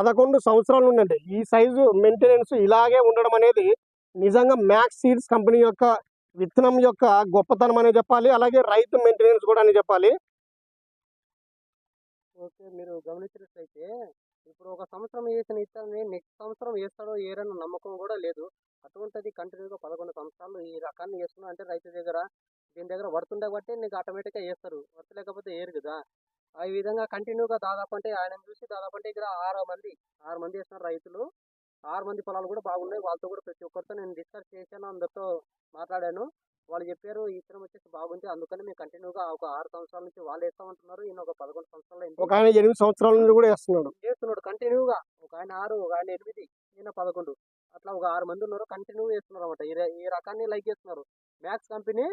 11 సంవత్సరాల నుండి అంటే ఈ సైజు మెయింటెనెన్స్ ఇలాగే ఉండడం అనేది నిజంగా మ్యాక్స్ సీడ్స్ కంపెనీ యొక్క విత్తనం యొక్క గొప్పతనం అనే చెప్పాలి. అలాగే రైతు మెయింటెనెన్స్ కూడా అని చెప్పాలి. ఓకే. మీరు గమనించినట్లయితే ఇప్పుడు ఒక సంవత్సరం వేసిన విత్తనాన్ని నెక్స్ట్ సంవత్సరం వేస్తాడో ఏరన్న నమ్మకం కూడా లేదు. అటువంటిది కంటిన్యూగా 11 సంవత్సరాలు ఈ రకాన్ని వేస్తున్నా అంటే రైతు దగ్గర దీని దగ్గర వర్తుండే బట్టి నీకు ఆటోమేటిక్గా వేస్తారు. వర్త్ లేకపోతే వేయరు కదా. ఈ విధంగా కంటిన్యూగా దాదాపు అంటే ఆయన చూసి దాదాపు అంటే ఇక్కడ 6 మంది వేస్తున్నారు రైతులు. 6 మంది పొలాలు కూడా బాగున్నాయి. వాళ్ళతో కూడా ప్రతి ఒక్కరితో నేను డిస్కస్ చేశాను, అందరితో మాట్లాడాను. వాళ్ళు చెప్పారు ఈ విత్తనం వచ్చేసి బాగుంది, అందుకని మేము కంటిన్యూగా ఒక 6 సంవత్సరాల నుంచి వాళ్ళు వేస్తామంటున్నారు. ఈయన ఒక 11 సంవత్సరాలు ఒక ఆయన 8 సంవత్సరాల నుండి కూడా వేస్తున్నాడు కంటిన్యూగా. ఒక ఆయన 6, ఒక ఆయన 8, ఈయన 11, అట్లా ఒక 6 మంది ఉన్నారు కంటిన్యూ వేస్తున్నారు అనమాట. ఈ రకాన్ని లైక్ చేస్తున్నారు. మ్యాక్స్ కంపెనీ,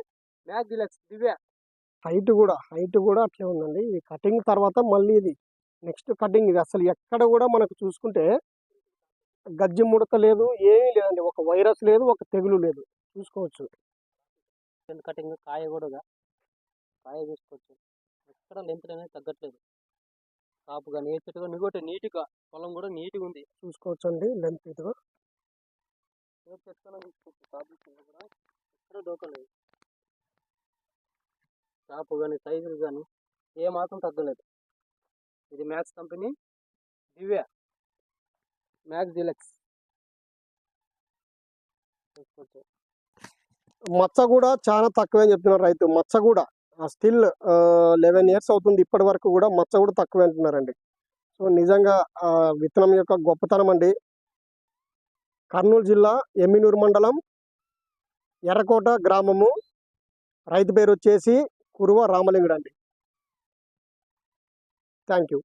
మ్యాక్స్ డిలక్స్ దివ్య. హైట్ కూడా అట్లే ఉందండి. ఇది కటింగ్ తర్వాత మళ్ళీ ఇది నెక్స్ట్ కటింగ్. ఇది అసలు ఎక్కడ కూడా మనకు చూసుకుంటే గజ్జి ముడత లేదు, ఏమీ లేదండి. ఒక వైరస్ లేదు, ఒక తెగులు లేదు. చూసుకోవచ్చు. కటింగ్ కాయ కూడా కాయ చూసుకోవచ్చు. ఎక్కడ లెంత్ అనేది తగ్గట్లేదు. కాపు కానీ ఏ చెట్టుగా నీటి నీట్గా పొలం కూడా నీట్గా ఉంది. చూసుకోవచ్చు అండి లెంత్ ఇదిగా. ఏ చెట్టుకైనా చూసుకోవచ్చు. కాపు కూడా ఎక్కడ డోకలేదు. కాపు కానీ సైజులు కానీ ఏ మాత్రం తగ్గలేదు. ఇది మ్యాక్స్ కంపెనీ దివ్య, మ్యాక్స్ డిలక్స్ చూసుకోవచ్చు. మచ్చ కూడా చాలా తక్కువే అని చెప్తున్నారు రైతు. మచ్చ కూడా స్టిల్ 11 years అవుతుంది, ఇప్పటి వరకు కూడా మచ్చ కూడా తక్కువే అంటున్నారండి. సో నిజంగా విత్తనం యొక్క గొప్పతనం అండి. కర్నూలు జిల్లా ఎమ్మినూరు మండలం ఎర్రకోట గ్రామము. రైతు పేరు వచ్చేసి కురువ రామలింగుడు అండి. Thank you.